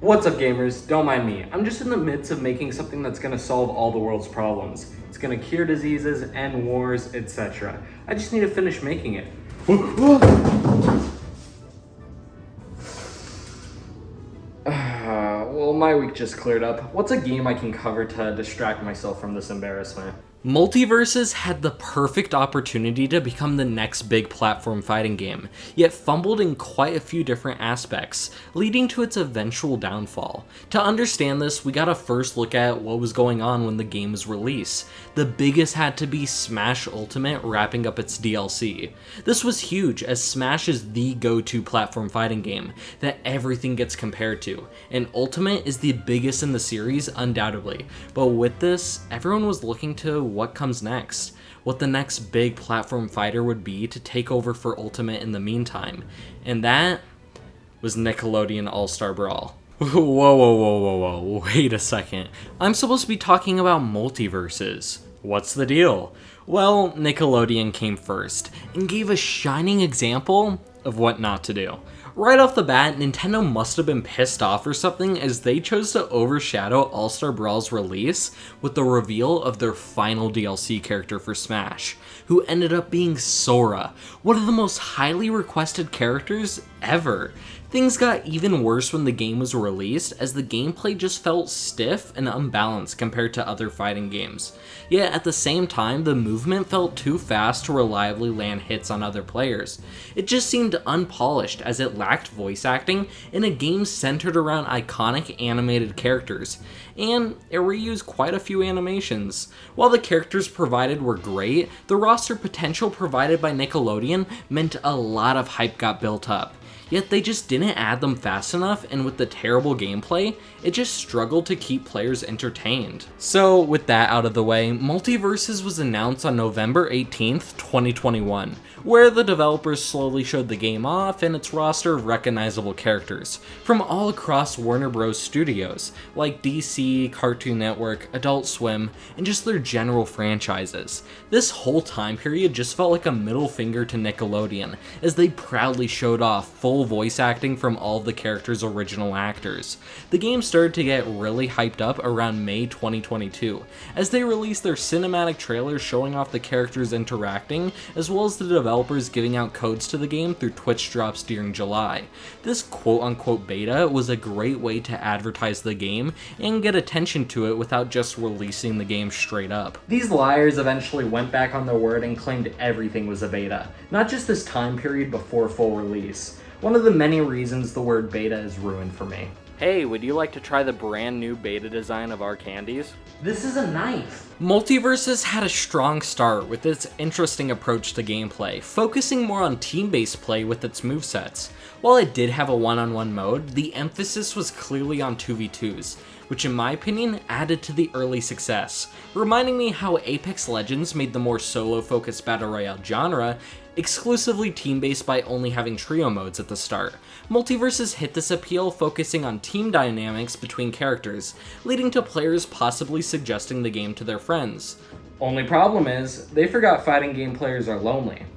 What's up gamers? Don't mind me. I'm just in the midst of making something that's gonna solve all the world's problems. It's gonna cure diseases, end wars, etc. I just need to finish making it. Well, my week just cleared up. What's a game I can cover to distract myself from this embarrassment? Multiversus had the perfect opportunity to become the next big platform fighting game, yet fumbled in quite a few different aspects, leading to its eventual downfall. To understand this, we gotta first look at what was going on when the game was released. The biggest had to be Smash Ultimate wrapping up its DLC. This was huge, as Smash is the go-to platform fighting game that everything gets compared to, and Ultimate is the biggest in the series undoubtedly, but with this, everyone was looking to what comes next, what the next big platform fighter would be to take over for Ultimate in the meantime, and that was Nickelodeon All-Star Brawl. Whoa, wait a second. I'm supposed to be talking about Multiversus. What's the deal? Well, Nickelodeon came first, and gave a shining example of what not to do. Right off the bat, Nintendo must have been pissed off or something, as they chose to overshadow All-Star Brawl's release with the reveal of their final DLC character for Smash, who ended up being Sora, one of the most highly requested characters ever. Things got even worse when the game was released, as the gameplay just felt stiff and unbalanced compared to other fighting games. Yet at the same time, the movement felt too fast to reliably land hits on other players. It just seemed unpolished, as it lacked voice acting in a game centered around iconic animated characters, and it reused quite a few animations. While the characters provided were great, the roster potential provided by Nickelodeon meant a lot of hype got built up. Yet they just didn't add them fast enough, and with the terrible gameplay, it just struggled to keep players entertained. So with that out of the way, Multiversus was announced on November 18th, 2021, where the developers slowly showed the game off and its roster of recognizable characters from all across Warner Bros. Studios, like DC, Cartoon Network, Adult Swim, and just their general franchises. This whole time period just felt like a middle finger to Nickelodeon, as they proudly showed off full voice acting from all of the characters' original actors. The game started to get really hyped up around May 2022, as they released their cinematic trailers showing off the characters interacting, as well as the developers giving out codes to the game through Twitch drops during July. This quote-unquote beta was a great way to advertise the game and get attention to it without just releasing the game straight up. These liars eventually went back on their word and claimed everything was a beta, not just this time period before full release. One of the many reasons the word beta is ruined for me. Hey, would you like to try the brand new beta design of our candies? This is a knife! Multiversus had a strong start with its interesting approach to gameplay, focusing more on team-based play with its movesets. While it did have a one-on-one mode, the emphasis was clearly on 2v2s, which in my opinion added to the early success, reminding me how Apex Legends made the more solo-focused battle royale genre exclusively team-based by only having trio modes at the start. Multiversus hit this appeal, focusing on team dynamics between characters, leading to players possibly suggesting the game to their friends. Only problem is, they forgot fighting game players are lonely.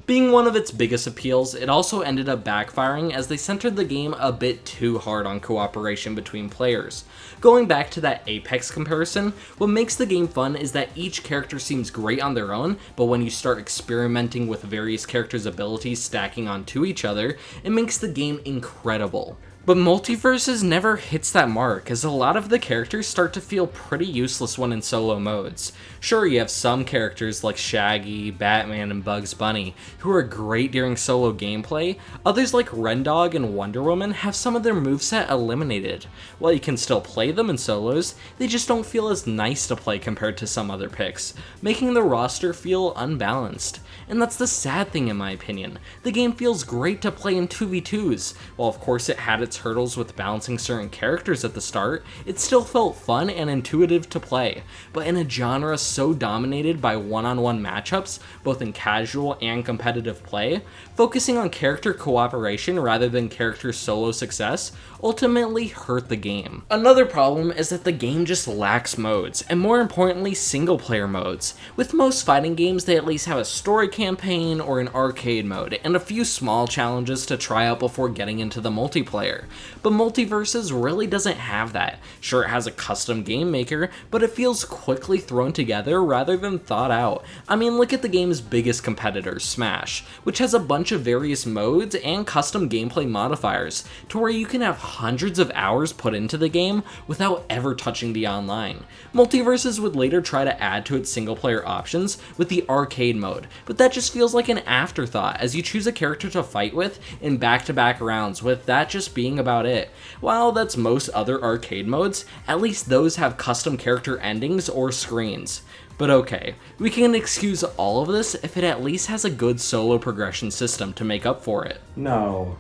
Being one of its biggest appeals, it also ended up backfiring as they centered the game a bit too hard on cooperation between players. Going back to that Apex comparison, what makes the game fun is that each character seems great on their own, but when you start experimenting with various characters' abilities stacking onto each other, it makes the game incredible. But Multiversus never hits that mark, as a lot of the characters start to feel pretty useless when in solo modes. Sure, you have some characters like Shaggy, Batman, and Bugs Bunny, who are great during solo gameplay. Others like Rendog and Wonder Woman have some of their moveset eliminated. While you can still play them in solos, they just don't feel as nice to play compared to some other picks, making the roster feel unbalanced. And that's the sad thing in my opinion. The game feels great to play in 2v2s. While of course it had its hurdles with balancing certain characters at the start, it still felt fun and intuitive to play. But in a genre so dominated by one-on-one matchups, both in casual and competitive play, focusing on character cooperation rather than character solo success ultimately hurt the game. Another problem is that the game just lacks modes, and more importantly single player modes. With most fighting games, they at least have a story campaign or an arcade mode, and a few small challenges to try out before getting into the multiplayer. But Multiversus really doesn't have that. Sure, it has a custom game maker, but it feels quickly thrown together rather than thought out. I mean, look at the game's biggest competitor, Smash, which has a bunch of various modes and custom gameplay modifiers, to where you can have hundreds of hours put into the game without ever touching the online. Multiversus would later try to add to its single player options with the arcade mode, but that just feels like an afterthought as you choose a character to fight with in back-to-back rounds, with that just being about it. While that's most other arcade modes, at least those have custom character endings or screens. But okay, we can excuse all of this if it at least has a good solo progression system to make up for it. No.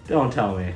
Don't tell me.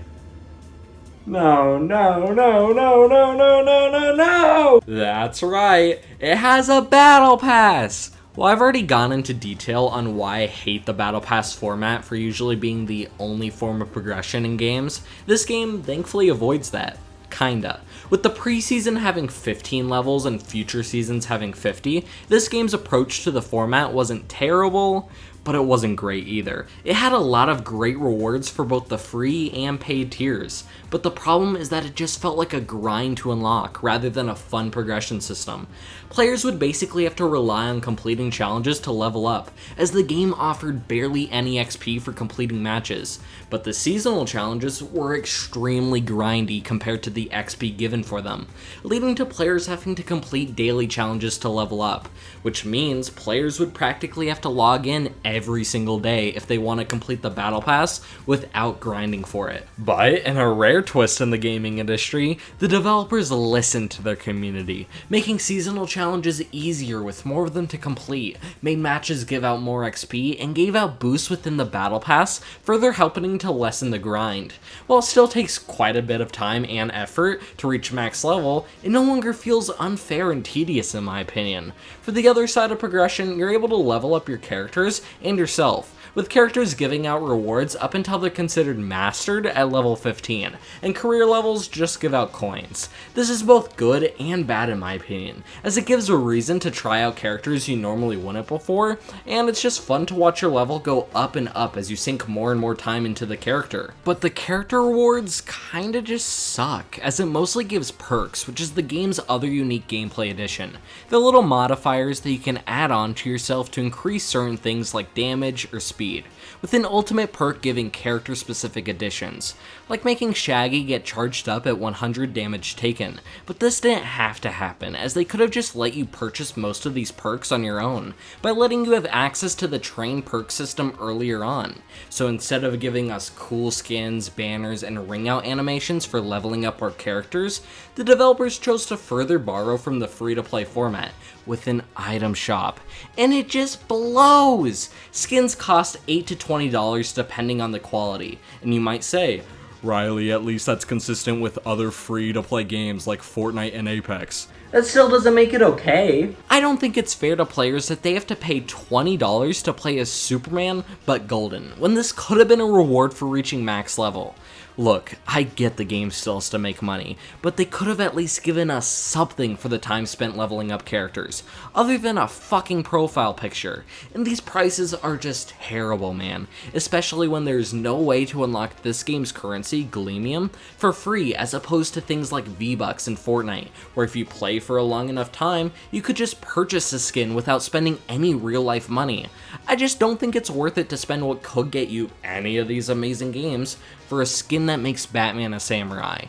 No, no, no, no, no, no, no, no, no! That's right, it has a battle pass! Well, I've already gone into detail on why I hate the battle pass format for usually being the only form of progression in games. This game thankfully avoids that. Kinda. With the preseason having 15 levels and future seasons having 50, this game's approach to the format wasn't terrible, but it wasn't great either. It had a lot of great rewards for both the free and paid tiers, but the problem is that it just felt like a grind to unlock rather than a fun progression system. Players would basically have to rely on completing challenges to level up, as the game offered barely any XP for completing matches, but the seasonal challenges were extremely grindy compared to the XP given for them, leading to players having to complete daily challenges to level up, which means players would practically have to log in every single day if they want to complete the battle pass without grinding for it. But in a rare twist in the gaming industry, the developers listened to their community, making seasonal challenges easier with more of them to complete, made matches give out more XP, and gave out boosts within the battle pass, further helping to lessen the grind. While it still takes quite a bit of time and effort to reach max level, it no longer feels unfair and tedious in my opinion. For the other side of progression, you're able to level up your characters and yourself, with characters giving out rewards up until they're considered mastered at level 15, and career levels just give out coins. This is both good and bad in my opinion, as it gives a reason to try out characters you normally wouldn't before, and it's just fun to watch your level go up and up as you sink more and more time into the character. But the character rewards kinda just suck, as it mostly gives perks, which is the game's other unique gameplay addition. They're little modifiers that you can add on to yourself to increase certain things like damage or speed, with an ultimate perk giving character-specific additions, like making Shaggy get charged up at 100 damage taken. But this didn't have to happen, as they could have just let you purchase most of these perks on your own, by letting you have access to the train perk system earlier on. So instead of giving us cool skins, banners, and ring out animations for leveling up our characters, the developers chose to further borrow from the free-to-play format, with an item shop. And it just blows! Skins cost $8 to $20 depending on the quality, and you might say, Riley, at least that's consistent with other free-to-play games like Fortnite and Apex. That still doesn't make it okay. I don't think it's fair to players that they have to pay $20 to play as Superman but golden, when this could have been a reward for reaching max level. Look, I get the game still has to make money, but they could have at least given us something for the time spent leveling up characters, other than a fucking profile picture. And these prices are just terrible, man, especially when there's no way to unlock this game's currency, Gleamium, for free as opposed to things like V-Bucks in Fortnite, where if you play for a long enough time, you could just purchase a skin without spending any real-life money. I just don't think it's worth it to spend what could get you any of these amazing games for a skin that makes Batman a samurai.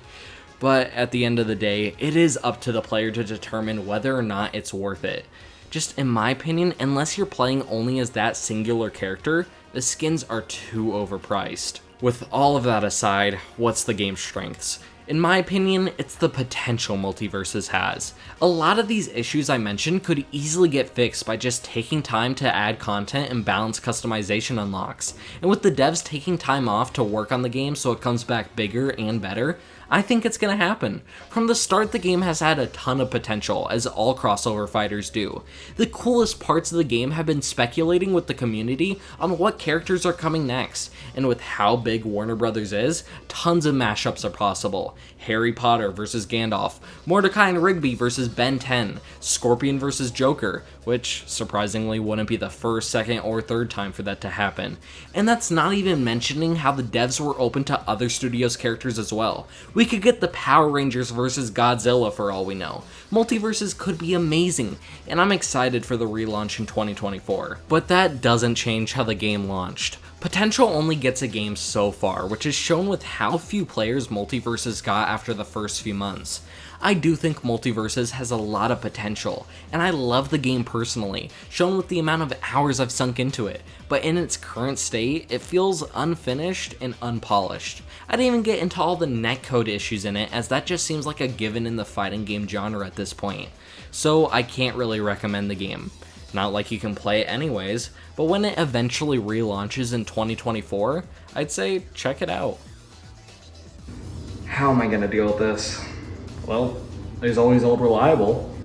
But at the end of the day, it is up to the player to determine whether or not it's worth it. Just in my opinion, unless you're playing only as that singular character, the skins are too overpriced. With all of that aside, what's the game's strengths? In my opinion, it's the potential Multiversus has. A lot of these issues I mentioned could easily get fixed by just taking time to add content and balance customization unlocks. And with the devs taking time off to work on the game so it comes back bigger and better, I think it's gonna happen. From the start, the game has had a ton of potential, as all crossover fighters do. The coolest parts of the game have been speculating with the community on what characters are coming next, and with how big Warner Brothers is, tons of mashups are possible. Harry Potter versus Gandalf, Mordecai and Rigby versus Ben 10, Scorpion versus Joker, which surprisingly wouldn't be the first, second, or third time for that to happen. And that's not even mentioning how the devs were open to other studios' characters as well. We could get the Power Rangers versus Godzilla for all we know. Multiversus could be amazing, and I'm excited for the relaunch in 2024. But that doesn't change how the game launched. Potential only gets a game so far, which is shown with how few players Multiversus got after the first few months. I do think Multiversus has a lot of potential, and I love the game personally, shown with the amount of hours I've sunk into it, but in its current state, it feels unfinished and unpolished. I didn't even get into all the netcode issues in it, as that just seems like a given in the fighting game genre at this point, so I can't really recommend the game. Not like you can play it anyways, but when it eventually relaunches in 2024, I'd say check it out. How am I gonna deal with this? Well, there's always Old Reliable.